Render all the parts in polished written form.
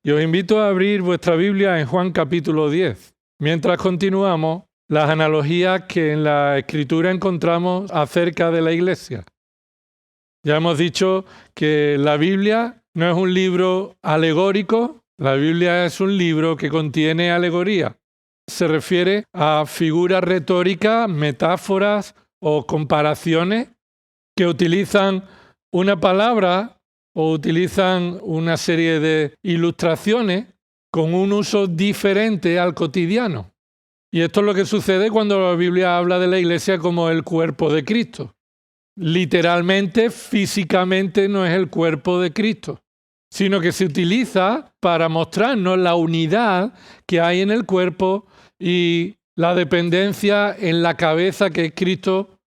Y os invito a abrir vuestra Biblia en Juan capítulo 10. Mientras continuamos las analogías que en la Escritura encontramos acerca de la Iglesia. Ya hemos dicho que la Biblia no es un libro alegórico, la Biblia es un libro que contiene alegoría. Se refiere a figuras retóricas, metáforas o comparaciones que utilizan una palabra o utilizan una serie de ilustraciones con un uso diferente al cotidiano. Y esto es lo que sucede cuando la Biblia habla de la Iglesia como el cuerpo de Cristo. Literalmente, físicamente no es el cuerpo de Cristo, sino que se utiliza para mostrarnos la unidad que hay en el cuerpo y la dependencia en la cabeza que es Cristo.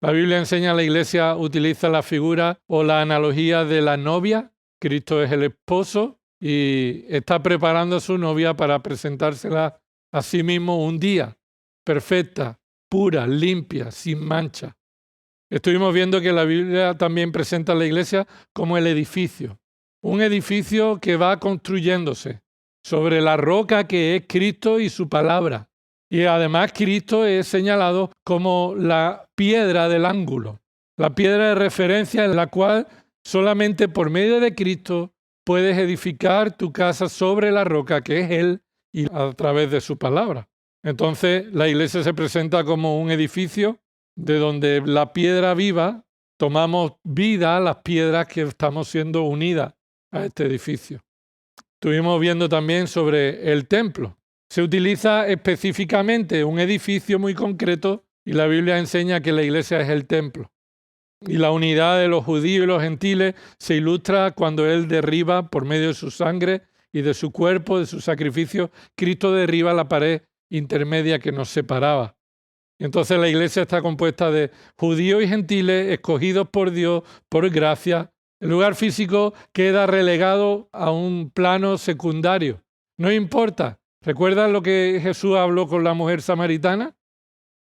La Biblia enseña a la Iglesia, utiliza la figura o la analogía de la novia. Cristo es el esposo y está preparando a su novia para presentársela a sí mismo un día, perfecta, pura, limpia, sin mancha. Estuvimos viendo que la Biblia también presenta a la Iglesia como el edificio. Un edificio que va construyéndose sobre la roca que es Cristo y su palabra. Y además Cristo es señalado como la piedra del ángulo, la piedra de referencia en la cual solamente por medio de Cristo puedes edificar tu casa sobre la roca que es Él y a través de su palabra. Entonces la Iglesia se presenta como un edificio de donde la piedra viva, tomamos vida a las piedras que estamos siendo unidas a este edificio. Estuvimos viendo también sobre el templo. Se utiliza específicamente un edificio muy concreto y la Biblia enseña que la Iglesia es el templo. Y la unidad de los judíos y los gentiles se ilustra cuando Él derriba por medio de su sangre y de su cuerpo, de su sacrificio, Cristo derriba la pared intermedia que nos separaba. Entonces la Iglesia está compuesta de judíos y gentiles escogidos por Dios por gracia. El lugar físico queda relegado a un plano secundario. No importa. ¿Recuerdan lo que Jesús habló con la mujer samaritana?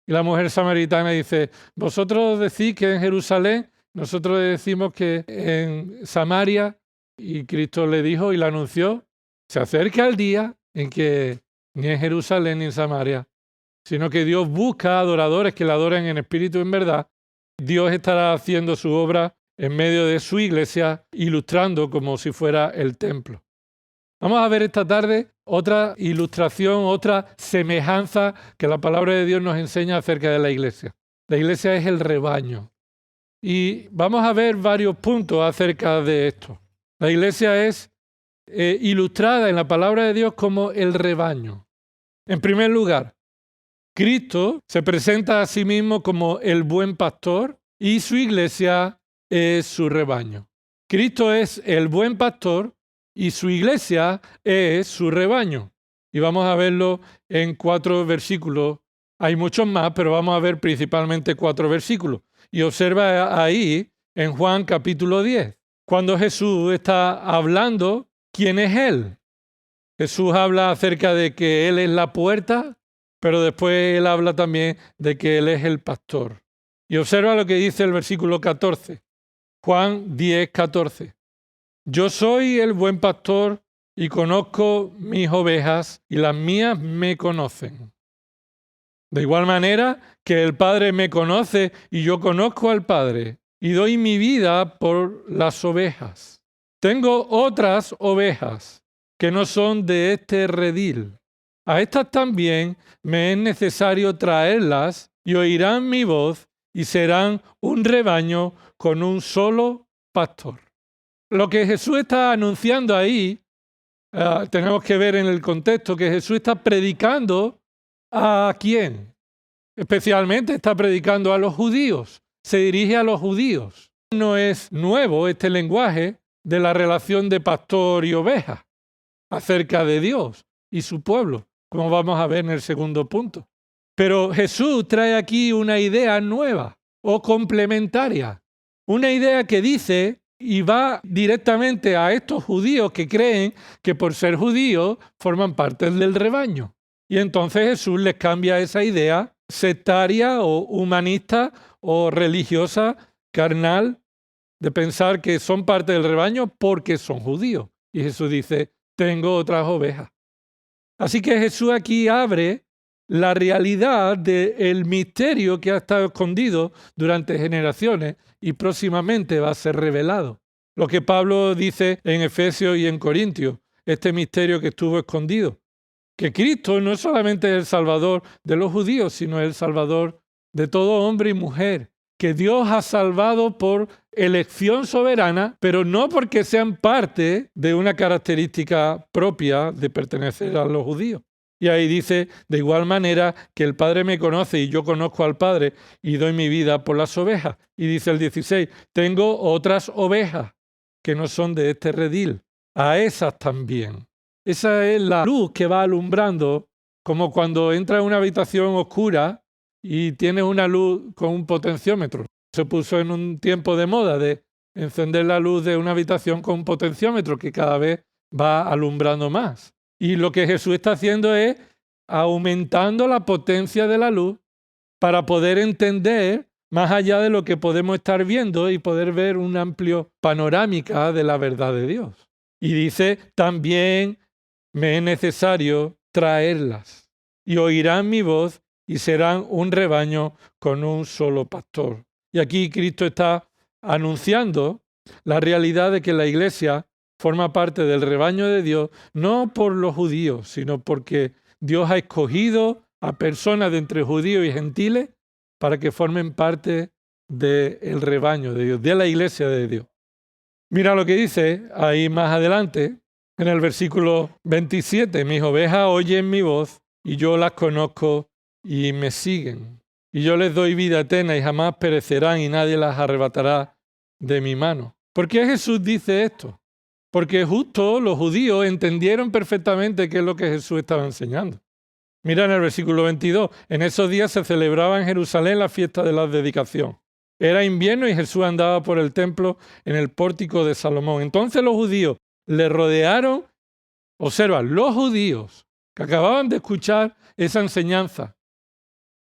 Y la mujer samaritana dice, vosotros decís que en Jerusalén, nosotros decimos que en Samaria, y Cristo le dijo y le anunció, se acerca el día en que ni en Jerusalén ni en Samaria, sino que Dios busca adoradores que le adoren en espíritu y en verdad. Dios estará haciendo su obra en medio de su iglesia, ilustrando como si fuera el templo. Vamos a ver esta tarde otra ilustración, otra semejanza que la palabra de Dios nos enseña acerca de la iglesia. La iglesia es el rebaño. Y vamos a ver varios puntos acerca de esto. La iglesia es ilustrada en la palabra de Dios como el rebaño. En primer lugar, Cristo se presenta a sí mismo como el buen pastor y su iglesia es su rebaño. Cristo es el buen pastor y su iglesia es su rebaño. Y vamos a verlo en 4 versículos. Hay muchos más, pero vamos a ver principalmente 4 versículos. Y observa ahí en Juan capítulo 10, cuando Jesús está hablando, ¿quién es Él? Jesús habla acerca de que Él es la puerta, pero después Él habla también de que Él es el pastor. Y observa lo que dice el versículo 14. Juan 10, 14. Yo soy el buen pastor y conozco mis ovejas y las mías me conocen. De igual manera que el Padre me conoce y yo conozco al Padre y doy mi vida por las ovejas. Tengo otras ovejas que no son de este redil. A estas también me es necesario traerlas y oirán mi voz y serán un rebaño con un solo pastor. Lo que Jesús está anunciando ahí, tenemos que ver en el contexto que Jesús está predicando ¿a quién? Especialmente está predicando a los judíos, se dirige a los judíos. No es nuevo este lenguaje de la relación de pastor y oveja acerca de Dios y su pueblo, como vamos a ver en el segundo punto. Pero Jesús trae aquí una idea nueva o complementaria, una idea que dice y va directamente a estos judíos que creen que por ser judíos forman parte del rebaño. Y entonces Jesús les cambia esa idea sectaria o humanista o religiosa, carnal, de pensar que son parte del rebaño porque son judíos. Y Jesús dice, tengo otras ovejas. Así que Jesús aquí abre la realidad del misterio que ha estado escondido durante generaciones y próximamente va a ser revelado. Lo que Pablo dice en Efesios y en Corintios, este misterio que estuvo escondido, que Cristo no solamente es el Salvador de los judíos, sino el Salvador de todo hombre y mujer, que Dios ha salvado por elección soberana, pero no porque sean parte de una característica propia de pertenecer a los judíos. Y ahí dice, de igual manera que el Padre me conoce y yo conozco al Padre y doy mi vida por las ovejas. Y dice el 16, tengo otras ovejas que no son de este redil, a esas también. Esa es la luz que va alumbrando, como cuando entras en una habitación oscura y tienes una luz con un potenciómetro. Se puso en un tiempo de moda de encender la luz de una habitación con un potenciómetro que cada vez va alumbrando más. Y lo que Jesús está haciendo es aumentando la potencia de la luz para poder entender más allá de lo que podemos estar viendo y poder ver una amplia panorámica de la verdad de Dios. Y dice, también me es necesario traerlas y oirán mi voz y serán un rebaño con un solo pastor. Y aquí Cristo está anunciando la realidad de que la Iglesia forma parte del rebaño de Dios, no por los judíos, sino porque Dios ha escogido a personas de entre judíos y gentiles para que formen parte del rebaño de Dios, de la Iglesia de Dios. Mira lo que dice ahí más adelante, en el versículo 27, mis ovejas oyen mi voz y yo las conozco y me siguen. Y yo les doy vida eterna y jamás perecerán y nadie las arrebatará de mi mano. ¿Por qué Jesús dice esto? Porque justo los judíos entendieron perfectamente qué es lo que Jesús estaba enseñando. Mira en el versículo 22, en esos días se celebraba en Jerusalén la fiesta de la dedicación. Era invierno y Jesús andaba por el templo en el pórtico de Salomón. Entonces los judíos le rodearon, observa, los judíos que acababan de escuchar esa enseñanza.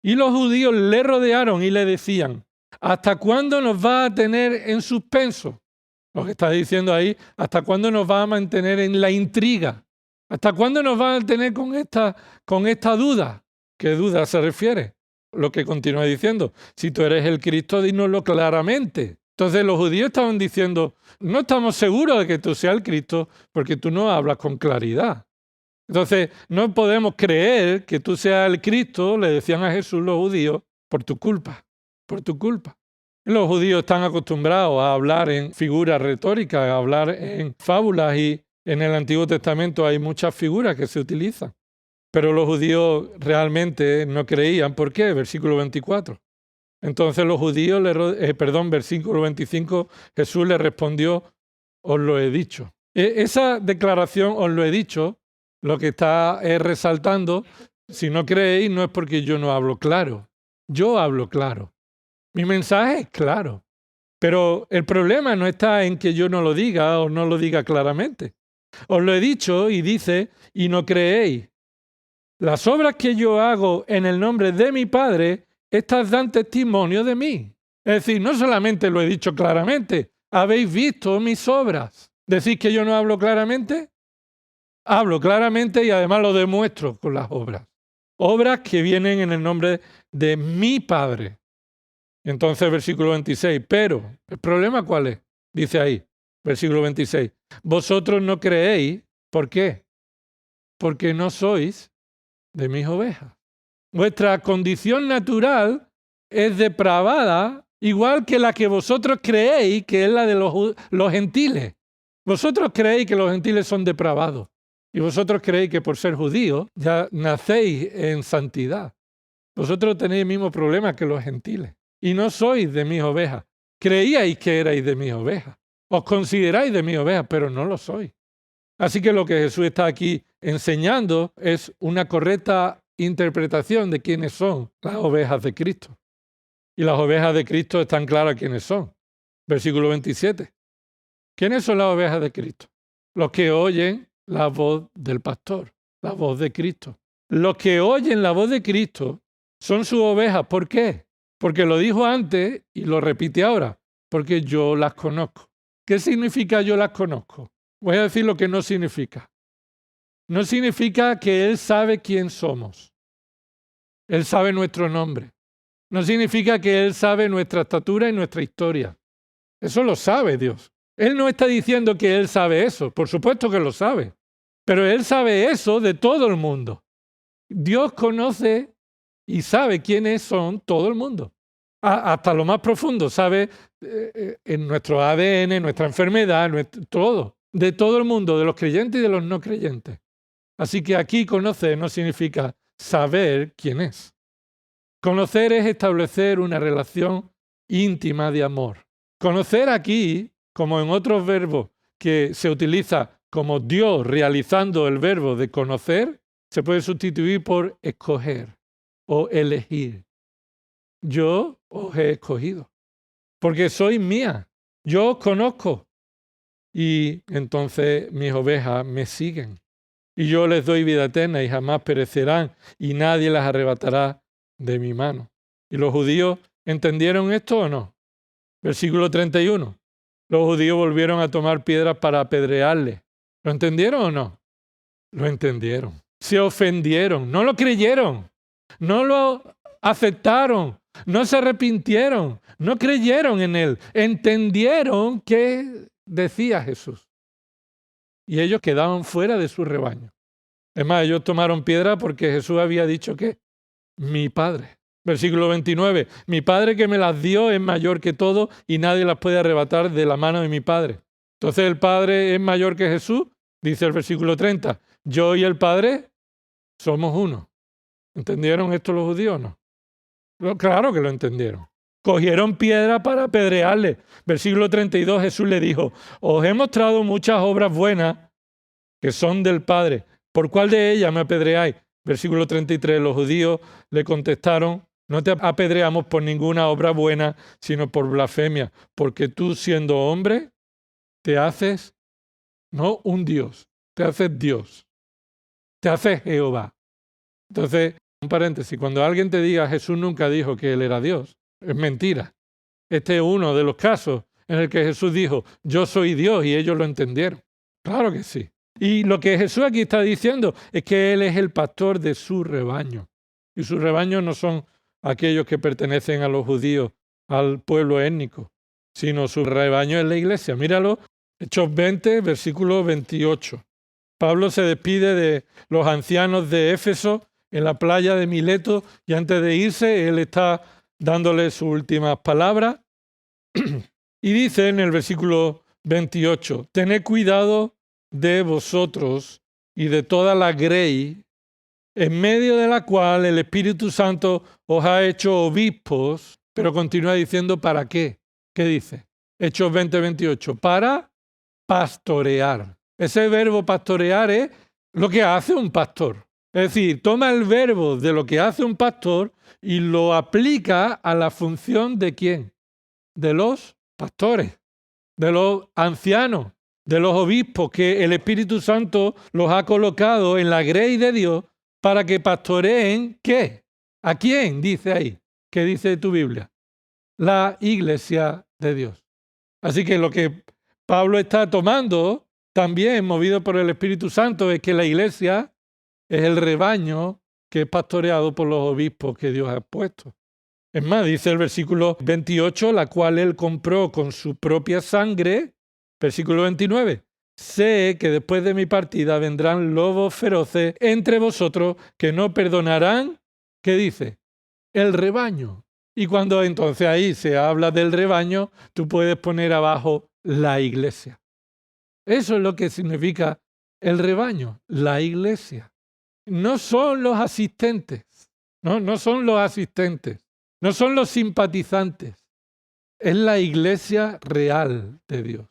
Y los judíos le rodearon y le decían, ¿hasta cuándo nos va a tener en suspenso? Lo que está diciendo ahí, ¿hasta cuándo nos va a mantener en la intriga? ¿Hasta cuándo nos va a tener con esta duda? ¿Qué duda se refiere? Lo que continúa diciendo, si tú eres el Cristo, dínoslo claramente. Entonces los judíos estaban diciendo, no estamos seguros de que tú seas el Cristo porque tú no hablas con claridad. Entonces no podemos creer que tú seas el Cristo, le decían a Jesús los judíos, por tu culpa, por tu culpa. Los judíos están acostumbrados a hablar en figuras retóricas, a hablar en fábulas y en el Antiguo Testamento hay muchas figuras que se utilizan. Pero los judíos realmente no creían. ¿Por qué? Versículo 24. Entonces los judíos, versículo 25, Jesús le respondió, os lo he dicho. Esa declaración, os lo he dicho, lo que está resaltando, si no creéis no es porque yo no hablo claro. Yo hablo claro. Mi mensaje es claro. Pero el problema no está en que yo no lo diga o no lo diga claramente. Os lo he dicho y dice, y no creéis. Las obras que yo hago en el nombre de mi Padre, estas dan testimonio de mí. Es decir, no solamente lo he dicho claramente, habéis visto mis obras. ¿Decís que yo no hablo claramente? Hablo claramente y además lo demuestro con las obras. Obras que vienen en el nombre de mi Padre. Entonces, versículo 26, pero, ¿el problema cuál es? Dice ahí, versículo 26, vosotros no creéis, ¿por qué? Porque no sois de mis ovejas. Vuestra condición natural es depravada, igual que la que vosotros creéis que es la de los gentiles. Vosotros creéis que los gentiles son depravados y vosotros creéis que por ser judíos ya nacéis en santidad. Vosotros tenéis el mismo problema que los gentiles y no sois de mis ovejas. Creíais que erais de mis ovejas. Os consideráis de mis ovejas, pero no lo sois. Así que lo que Jesús está aquí enseñando es una correcta interpretación de quiénes son las ovejas de Cristo. Y las ovejas de Cristo están claras quiénes son. Versículo 27. ¿Quiénes son las ovejas de Cristo? Los que oyen la voz del pastor, la voz de Cristo. Los que oyen la voz de Cristo son sus ovejas. ¿Por qué? Porque lo dijo antes y lo repite ahora. Porque yo las conozco. ¿Qué significa yo las conozco? Voy a decir lo que no significa. no significa que Él sabe quién somos. Él sabe nuestro nombre. No significa que Él sabe nuestra estatura y nuestra historia. Eso lo sabe Dios. Él no está diciendo que Él sabe eso. Por supuesto que lo sabe. Pero Él sabe eso de todo el mundo. Dios conoce y sabe quiénes son todo el mundo. Hasta lo más profundo. Sabe en nuestro ADN, nuestra enfermedad, todo. De todo el mundo, de los creyentes y de los no creyentes. Así que aquí conocer no significa saber quién es. Conocer es establecer una relación íntima de amor. Conocer aquí, como en otros verbos que se utiliza como Dios realizando el verbo de conocer, se puede sustituir por escoger o elegir. Yo os he escogido, porque sois mía. Yo os conozco. Y entonces mis ovejas me siguen. Y yo les doy vida eterna y jamás perecerán, y nadie las arrebatará de mi mano. ¿Y los judíos entendieron esto o no? Versículo 31. Los judíos volvieron a tomar piedras para apedrearle. ¿Lo entendieron o no? Lo entendieron. Se ofendieron, no lo creyeron, no lo aceptaron, no se arrepintieron, no creyeron en Él. Entendieron qué decía Jesús. Y ellos quedaban fuera de su rebaño. Es más, ellos tomaron piedra porque Jesús había dicho que mi Padre. Versículo 29. Mi Padre que me las dio es mayor que todo y nadie las puede arrebatar de la mano de mi Padre. Entonces el Padre es mayor que Jesús, dice el versículo 30. Yo y el Padre somos uno. ¿Entendieron esto los judíos o no? Claro que lo entendieron. Cogieron piedra para apedrearle. Versículo 32, Jesús le dijo, os he mostrado muchas obras buenas que son del Padre. ¿Por cuál de ellas me apedreáis? Versículo 33, los judíos le contestaron, no te apedreamos por ninguna obra buena, sino por blasfemia, porque tú siendo hombre, te haces, no un Dios, te haces Dios, te haces Jehová. Entonces, un paréntesis, cuando alguien te diga Jesús nunca dijo que Él era Dios, es mentira. Este es uno de los casos en el que Jesús dijo, yo soy Dios, y ellos lo entendieron. Claro que sí. Y lo que Jesús aquí está diciendo es que Él es el pastor de su rebaño. Y sus rebaños no son aquellos que pertenecen a los judíos, al pueblo étnico, sino su rebaño es la iglesia. Míralo, Hechos 20, versículo 28. Pablo se despide de los ancianos de Éfeso en la playa de Mileto y antes de irse, él está dándole sus últimas palabras. Y dice en el versículo 28, tened cuidado de vosotros y de toda la grey, en medio de la cual el Espíritu Santo os ha hecho obispos, pero continúa diciendo ¿para qué? ¿Qué dice? Hechos 20:28, para pastorear. Ese verbo pastorear es lo que hace un pastor. Es decir, toma el verbo de lo que hace un pastor y lo aplica a la función de ¿quién? De los pastores, de los ancianos, de los obispos, que el Espíritu Santo los ha colocado en la grey de Dios para que pastoreen, ¿qué? ¿A quién? Dice ahí. ¿Qué dice tu Biblia? La iglesia de Dios. Así que lo que Pablo está tomando, también movido por el Espíritu Santo, es que la iglesia es el rebaño que es pastoreado por los obispos que Dios ha puesto. Es más, dice el versículo 28, la cual él compró con su propia sangre. Versículo 29. Sé que después de mi partida vendrán lobos feroces entre vosotros que no perdonarán, ¿qué dice? El rebaño. Y cuando entonces ahí se habla del rebaño, tú puedes poner abajo la iglesia. Eso es lo que significa el rebaño, la iglesia. No son los asistentes, no son los asistentes, no son los simpatizantes. Es la iglesia real de Dios.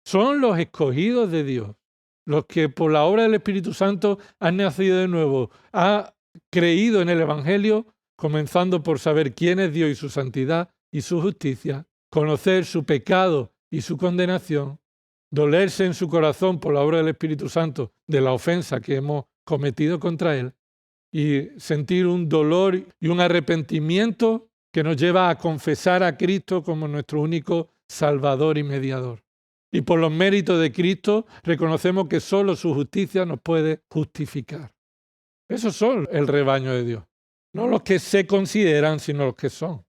Son los escogidos de Dios, los que por la obra del Espíritu Santo han nacido de nuevo, han creído en el Evangelio, comenzando por saber quién es Dios y su santidad y su justicia, conocer su pecado y su condenación, dolerse en su corazón por la obra del Espíritu Santo de la ofensa que hemos cometido contra Él y sentir un dolor y un arrepentimiento que nos lleva a confesar a Cristo como nuestro único Salvador y Mediador. Y por los méritos de Cristo reconocemos que solo su justicia nos puede justificar. Esos son el rebaño de Dios. No los que se consideran, sino los que son.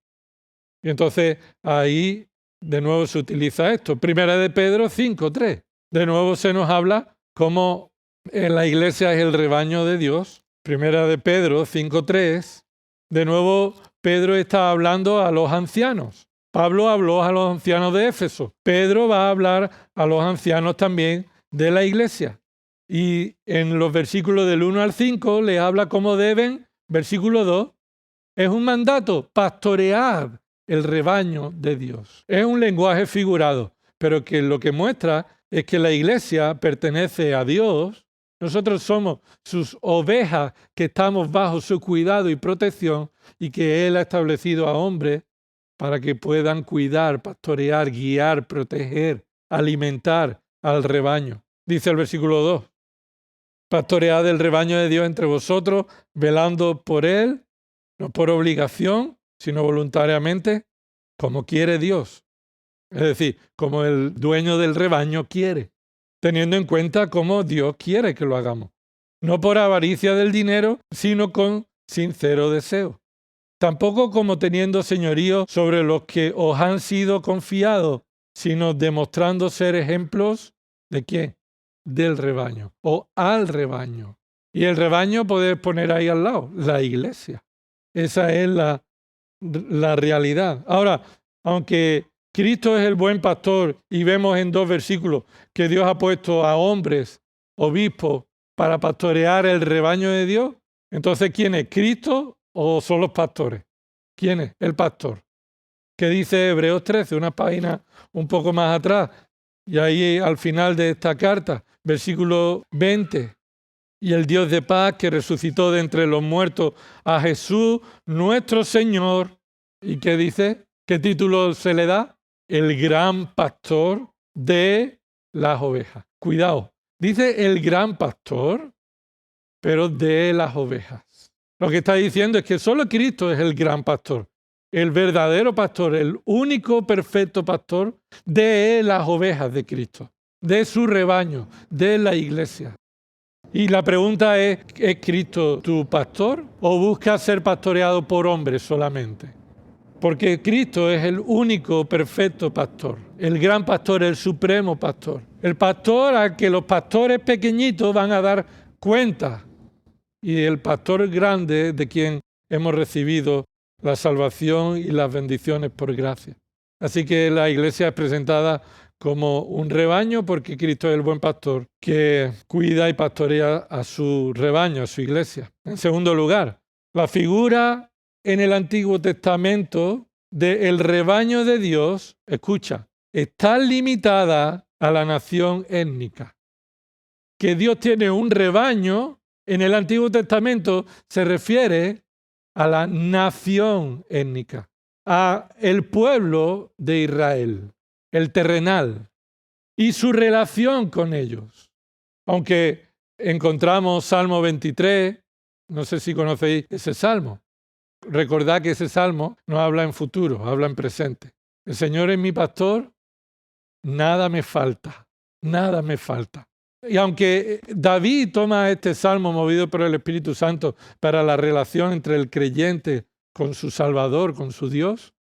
Y entonces ahí de nuevo se utiliza esto. Primera de Pedro 5:3. De nuevo se nos habla cómo la iglesia es el rebaño de Dios. Primera de Pedro 5:3. De nuevo Pedro está hablando a los ancianos. Pablo habló a los ancianos de Éfeso. Pedro va a hablar a los ancianos también de la iglesia. Y en los versículos del 1 al 5 le habla cómo deben, versículo 2, es un mandato, pastorear el rebaño de Dios. Es un lenguaje figurado, pero que lo que muestra es que la iglesia pertenece a Dios. Nosotros somos sus ovejas que estamos bajo su cuidado y protección y que Él ha establecido a hombres para que puedan cuidar, pastorear, guiar, proteger, alimentar al rebaño. Dice el versículo 2, pastoread el rebaño de Dios entre vosotros, velando por él, no por obligación, sino voluntariamente, como quiere Dios. Es decir, como el dueño del rebaño quiere, teniendo en cuenta cómo Dios quiere que lo hagamos. No por avaricia del dinero, sino con sincero deseo. Tampoco como teniendo señorío sobre los que os han sido confiados, sino demostrando ser ejemplos ¿de quién? Del rebaño o al rebaño. Y el rebaño podéis poner ahí al lado, la iglesia. Esa es la realidad. Ahora, aunque Cristo es el buen pastor y vemos en 2 versículos que Dios ha puesto a hombres, obispos, para pastorear el rebaño de Dios, entonces ¿quién es? ¿Cristo o son los pastores? ¿Quién es? El pastor. ¿Qué dice Hebreos 13? Una página un poco más atrás. Y ahí al final de esta carta, versículo 20. Y el Dios de paz que resucitó de entre los muertos a Jesús, nuestro Señor. ¿Y qué dice? ¿Qué título se le da? El gran pastor de las ovejas. Cuidado, dice el gran pastor, pero de las ovejas. Lo que está diciendo es que solo Cristo es el gran pastor, el verdadero pastor, el único perfecto pastor de las ovejas de Cristo, de su rebaño, de la iglesia. Y la pregunta ¿es Cristo tu pastor o buscas ser pastoreado por hombres solamente? Porque Cristo es el único perfecto pastor, el gran pastor, el supremo pastor. El pastor al que los pastores pequeñitos van a dar cuenta. Y el pastor grande de quien hemos recibido la salvación y las bendiciones por gracia. Así que la iglesia es presentada como un rebaño porque Cristo es el buen pastor que cuida y pastorea a su rebaño, a su iglesia. En segundo lugar, la figura en el Antiguo Testamento del rebaño de Dios, escucha, está limitada a la nación étnica. Que Dios tiene un rebaño en el Antiguo Testamento se refiere a la nación étnica, a el pueblo de Israel, el terrenal, y su relación con ellos. Aunque encontramos Salmo 23, no sé si conocéis ese salmo. Recordad que ese salmo no habla en futuro, habla en presente. El Señor es mi pastor, nada me falta, nada me falta. Y aunque David toma este salmo movido por el Espíritu Santo para la relación entre el creyente con su Salvador, con su Dios,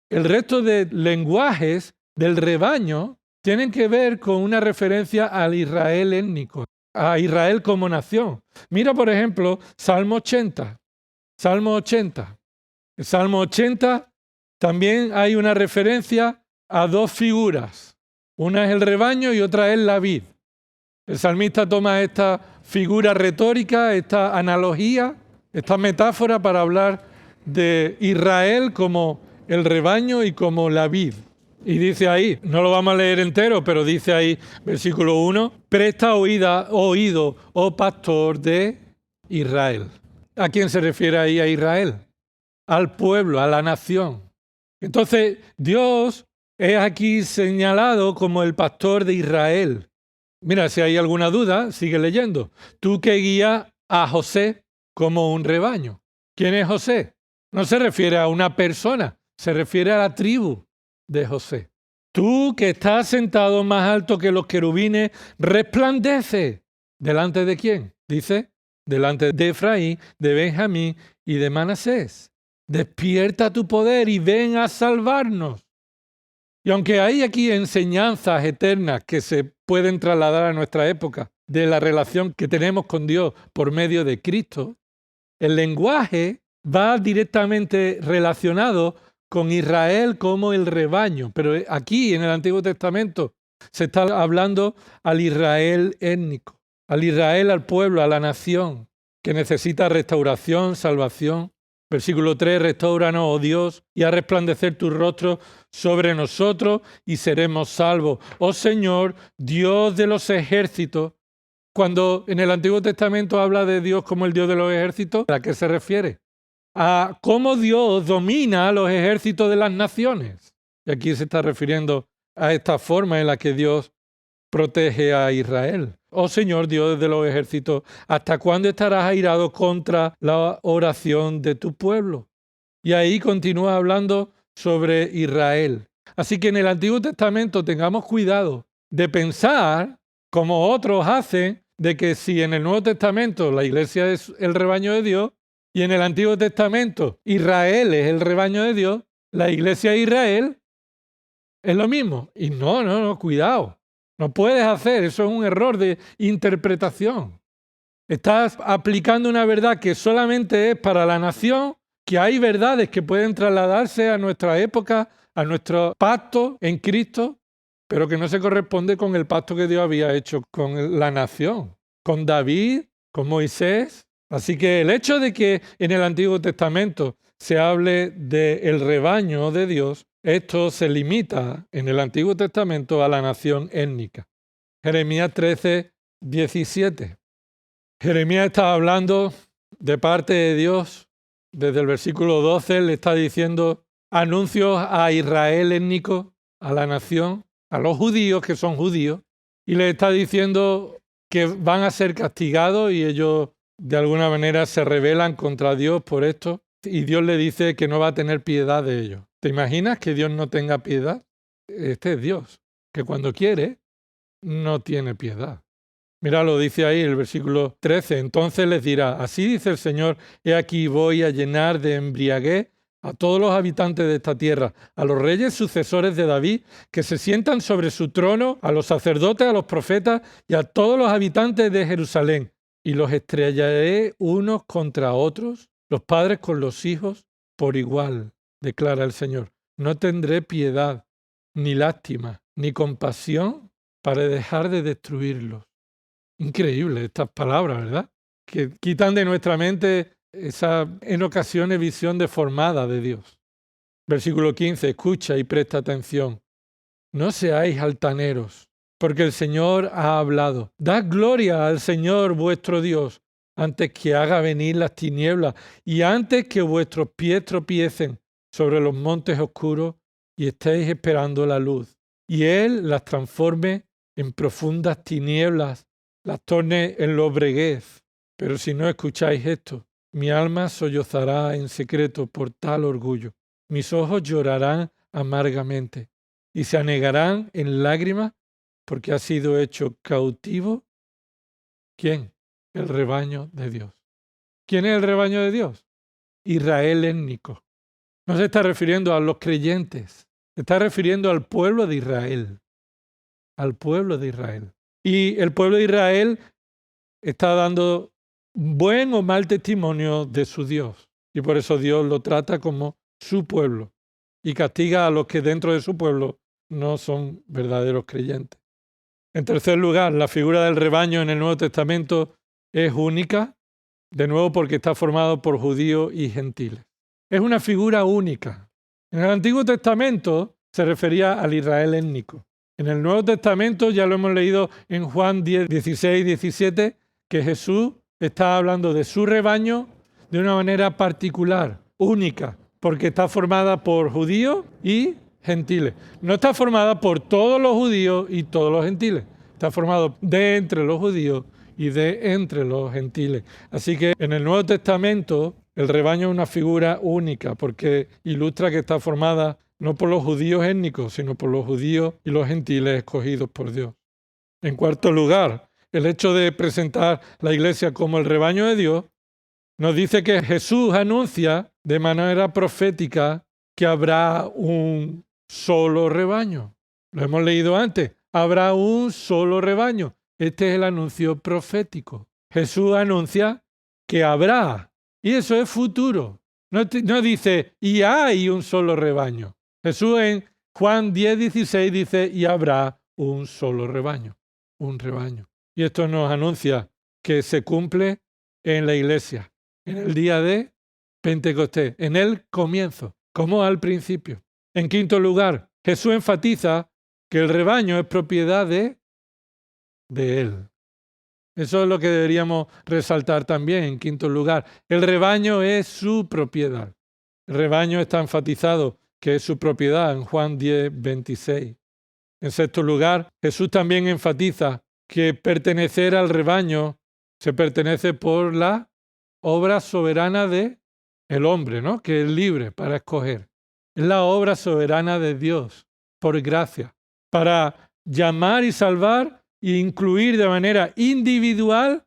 el resto de lenguajes del rebaño tienen que ver con una referencia al Israel étnico, a Israel como nación. Mira, por ejemplo, Salmo 80. Salmo 80. El Salmo 80 también hay una referencia a dos figuras. Una es el rebaño y otra es la vid. El salmista toma esta figura retórica, esta analogía, esta metáfora para hablar de Israel como el rebaño y como la vid. Y dice ahí, no lo vamos a leer entero, pero dice ahí, versículo 1, presta oído, oh pastor de Israel. ¿A quién se refiere ahí a Israel? Al pueblo, a la nación. Entonces, Dios es aquí señalado como el pastor de Israel. Mira, si hay alguna duda, sigue leyendo. Tú que guías a José como un rebaño. ¿Quién es José? No se refiere a una persona, se refiere a la tribu de José. Tú que estás sentado más alto que los querubines, resplandece. ¿Delante de quién? Dice, delante de Efraín, de Benjamín y de Manasés. Despierta tu poder y ven a salvarnos. Y aunque hay aquí enseñanzas eternas que se pueden trasladar a nuestra época de la relación que tenemos con Dios por medio de Cristo, el lenguaje va directamente relacionado con Israel como el rebaño. Pero aquí en el Antiguo Testamento se está hablando al Israel étnico, al Israel, al pueblo, a la nación que necesita restauración, salvación. Versículo 3, restáuranos, oh Dios, y haz resplandecer tu rostro sobre nosotros y seremos salvos. Oh Señor, Dios de los ejércitos. Cuando en el Antiguo Testamento habla de Dios como el Dios de los ejércitos, ¿a qué se refiere? A cómo Dios domina los ejércitos de las naciones. Y aquí se está refiriendo a esta forma en la que Dios protege a Israel. Oh Señor, Dios de los ejércitos, ¿hasta cuándo estarás airado contra la oración de tu pueblo? Y ahí continúa hablando sobre Israel. Así que en el Antiguo Testamento tengamos cuidado de pensar, como otros hacen, de que si en el Nuevo Testamento la iglesia es el rebaño de Dios y en el Antiguo Testamento Israel es el rebaño de Dios, la iglesia de Israel es lo mismo. Y no, cuidado. No puedes hacer, eso es un error de interpretación. Estás aplicando una verdad que solamente es para la nación, que hay verdades que pueden trasladarse a nuestra época, a nuestro pacto en Cristo, pero que no se corresponde con el pacto que Dios había hecho con la nación, con David, con Moisés. Así que el hecho de que en el Antiguo Testamento se hable del rebaño de Dios, esto se limita en el Antiguo Testamento a la nación étnica. Jeremías 13, 17. Jeremías está hablando de parte de Dios. Desde el versículo 12 le está diciendo anuncios a Israel étnico, a la nación, a los judíos que son judíos, y le está diciendo que van a ser castigados y ellos de alguna manera se rebelan contra Dios por esto. Y Dios le dice que no va a tener piedad de ellos. ¿Te imaginas que Dios no tenga piedad? Este es Dios, que cuando quiere no tiene piedad. Mira, lo dice ahí el versículo 13. Entonces les dirá, así dice el Señor, he aquí voy a llenar de embriaguez a todos los habitantes de esta tierra, a los reyes sucesores de David, que se sientan sobre su trono, a los sacerdotes, a los profetas y a todos los habitantes de Jerusalén. Y los estrellaré unos contra otros, los padres con los hijos, por igual, declara el Señor. No tendré piedad, ni lástima, ni compasión para dejar de destruirlos. Increíble estas palabras, ¿verdad? Que quitan de nuestra mente esa, en ocasiones, visión deformada de Dios. Versículo 15, escucha y presta atención. No seáis altaneros, porque el Señor ha hablado. Dad gloria al Señor vuestro Dios, antes que haga venir las tinieblas y antes que vuestros pies tropiecen sobre los montes oscuros y estéis esperando la luz. Y Él las transforme en profundas tinieblas, las torne en lobreguez. Pero si no escucháis esto, mi alma sollozará en secreto por tal orgullo. Mis ojos llorarán amargamente y se anegarán en lágrimas porque ha sido hecho cautivo. ¿Quién? El rebaño de Dios. ¿Quién es el rebaño de Dios? Israel étnico. No se está refiriendo a los creyentes, se está refiriendo al pueblo de Israel. Al pueblo de Israel. Y el pueblo de Israel está dando buen o mal testimonio de su Dios. Y por eso Dios lo trata como su pueblo y castiga a los que dentro de su pueblo no son verdaderos creyentes. En tercer lugar, la figura del rebaño en el Nuevo Testamento es única, de nuevo porque está formado por judíos y gentiles. Es una figura única. En el Antiguo Testamento se refería al Israel étnico. En el Nuevo Testamento, ya lo hemos leído en Juan 10, 16, 17, que Jesús está hablando de su rebaño de una manera particular, única, porque está formada por judíos y gentiles. No está formada por todos los judíos y todos los gentiles. Está formado de entre los judíos y de entre los gentiles. Así que en el Nuevo Testamento el rebaño es una figura única porque ilustra que está formada no por los judíos étnicos, sino por los judíos y los gentiles escogidos por Dios. En cuarto lugar, el hecho de presentar la iglesia como el rebaño de Dios nos dice que Jesús anuncia de manera profética que habrá un solo rebaño. Lo hemos leído antes. Habrá un solo rebaño. Este es el anuncio profético. Jesús anuncia que habrá. Y eso es futuro. No dice, y hay un solo rebaño. Jesús en Juan 10:16 dice, y habrá un solo rebaño. Un rebaño. Y esto nos anuncia que se cumple en la iglesia, en el día de Pentecostés, en el comienzo, como al principio. En quinto lugar, Jesús enfatiza que el rebaño es propiedad de Él. Eso es lo que deberíamos resaltar también en quinto lugar. El rebaño es su propiedad. El rebaño está enfatizado que es su propiedad en Juan 10:26. En sexto lugar, Jesús también enfatiza que pertenecer al rebaño se pertenece por la obra soberana de el hombre, ¿no? Que es libre para escoger. Es la obra soberana de Dios, por gracia, para llamar y salvar e incluir de manera individual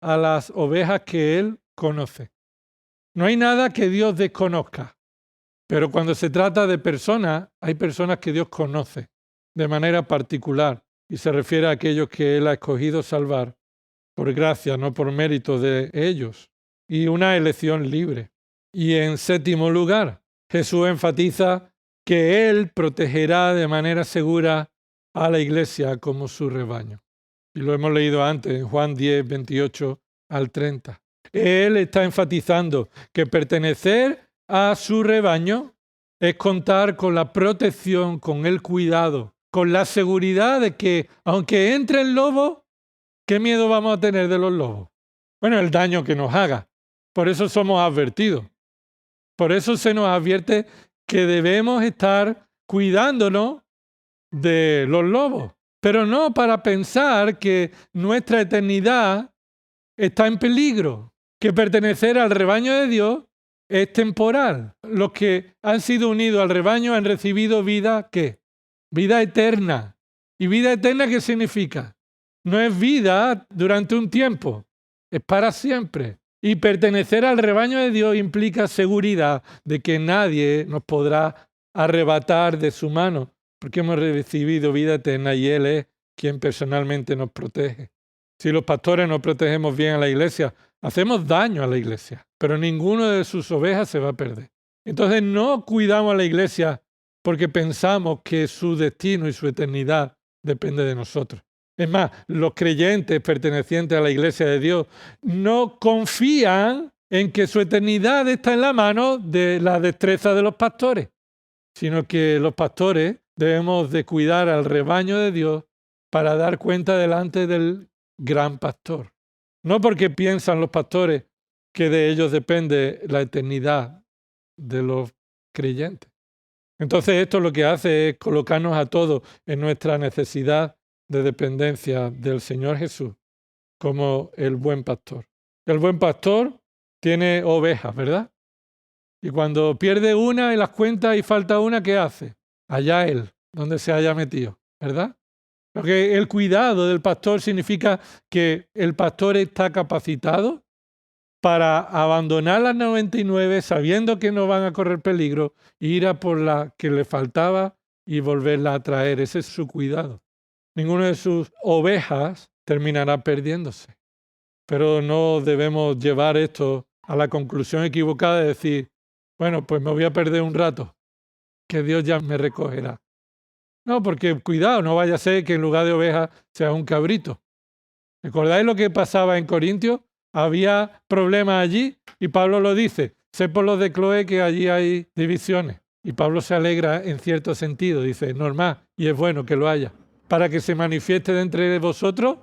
a las ovejas que Él conoce. No hay nada que Dios desconozca, pero cuando se trata de personas, hay personas que Dios conoce de manera particular y se refiere a aquellos que Él ha escogido salvar por gracia, no por mérito de ellos, y una elección libre. Y en séptimo lugar, Jesús enfatiza que Él protegerá de manera segura a la iglesia como su rebaño. Y lo hemos leído antes en Juan 10:28 al 30. Él está enfatizando que pertenecer a su rebaño es contar con la protección, con el cuidado, con la seguridad de que aunque entre el lobo, ¿qué miedo vamos a tener de los lobos? Bueno, el daño que nos haga. Por eso somos advertidos. Por eso se nos advierte que debemos estar cuidándonos de los lobos. Pero no para pensar que nuestra eternidad está en peligro, que pertenecer al rebaño de Dios es temporal. Los que han sido unidos al rebaño han recibido vida, ¿qué? Vida eterna. ¿Y vida eterna qué significa? No es vida durante un tiempo, es para siempre. Y pertenecer al rebaño de Dios implica seguridad de que nadie nos podrá arrebatar de su mano, porque hemos recibido vida eterna y Él es quien personalmente nos protege. Si los pastores no protegemos bien a la iglesia, hacemos daño a la iglesia, pero ninguno de sus ovejas se va a perder. Entonces no cuidamos a la iglesia porque pensamos que su destino y su eternidad depende de nosotros. Es más, los creyentes pertenecientes a la iglesia de Dios no confían en que su eternidad está en la mano de la destreza de los pastores, sino que los pastores debemos de cuidar al rebaño de Dios para dar cuenta delante del gran pastor. No porque piensan los pastores que de ellos depende la eternidad de los creyentes. Entonces esto lo que hace es colocarnos a todos en nuestra necesidad de dependencia del Señor Jesús como el buen pastor. El buen pastor tiene ovejas, ¿verdad? Y cuando pierde una y las cuenta y falta una, ¿qué hace? Allá él, donde se haya metido, ¿verdad? Porque el cuidado del pastor significa que el pastor está capacitado para abandonar las 99 sabiendo que no van a correr peligro e ir a por la que le faltaba y volverla a traer. Ese es su cuidado. Ninguna de sus ovejas terminará perdiéndose. Pero no debemos llevar esto a la conclusión equivocada de decir, bueno, pues me voy a perder un rato, que Dios ya me recogerá. No, porque cuidado, no vaya a ser que en lugar de oveja sea un cabrito. ¿Recordáis lo que pasaba en Corintios? Había problemas allí y Pablo lo dice, sé por los de Cloé que allí hay divisiones. Y Pablo se alegra en cierto sentido, dice, normal, y es bueno que lo haya, para que se manifieste de entre vosotros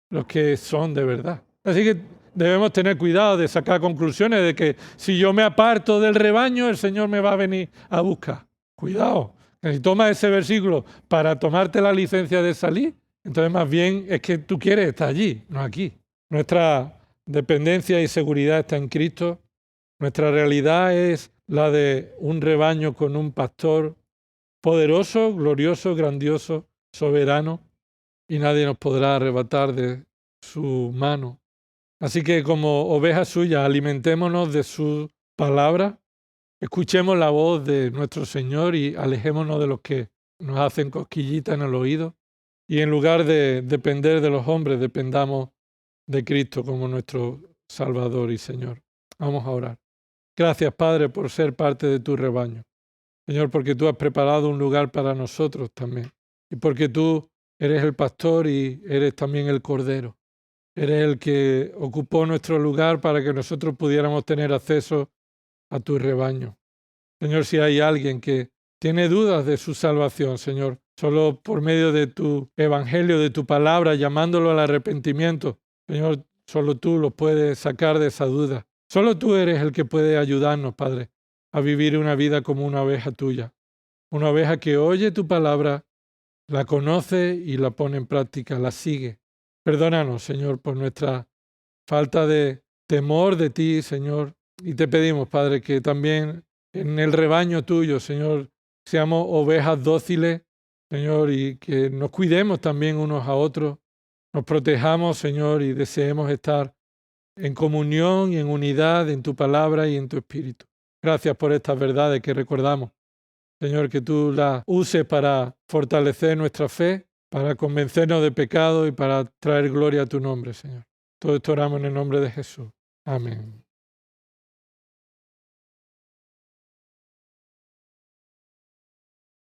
los que son de verdad. Así que debemos tener cuidado de sacar conclusiones de que si yo me aparto del rebaño, el Señor me va a venir a buscar. Cuidado, que si tomas ese versículo para tomarte la licencia de salir, entonces más bien es que tú quieres estar allí, no aquí. Nuestra dependencia y seguridad está en Cristo. Nuestra realidad es la de un rebaño con un pastor poderoso, glorioso, grandioso, soberano, y nadie nos podrá arrebatar de su mano. Así que como ovejas suyas, alimentémonos de su palabra, escuchemos la voz de nuestro Señor y alejémonos de los que nos hacen cosquillitas en el oído. Y en lugar de depender de los hombres, dependamos de Cristo como nuestro Salvador y Señor. Vamos a orar. Gracias, Padre, por ser parte de tu rebaño. Señor, porque tú has preparado un lugar para nosotros también. Y porque tú eres el pastor y eres también el cordero. Eres el que ocupó nuestro lugar para que nosotros pudiéramos tener acceso a tu rebaño. Señor, si hay alguien que tiene dudas de su salvación, Señor, solo por medio de tu evangelio, de tu palabra, llamándolo al arrepentimiento, Señor, solo tú lo puedes sacar de esa duda. Solo tú eres el que puede ayudarnos, Padre, a vivir una vida como una oveja tuya. Una oveja que oye tu palabra, la conoce y la pone en práctica, la sigue. Perdónanos, Señor, por nuestra falta de temor de ti, Señor. Y te pedimos, Padre, que también en el rebaño tuyo, Señor, seamos ovejas dóciles, Señor, y que nos cuidemos también unos a otros, nos protejamos, Señor, y deseemos estar en comunión y en unidad en tu palabra y en tu espíritu. Gracias por estas verdades que recordamos. Señor, que tú las uses para fortalecer nuestra fe, para convencernos de pecado y para traer gloria a tu nombre, Señor. Todo esto oramos en el nombre de Jesús. Amén.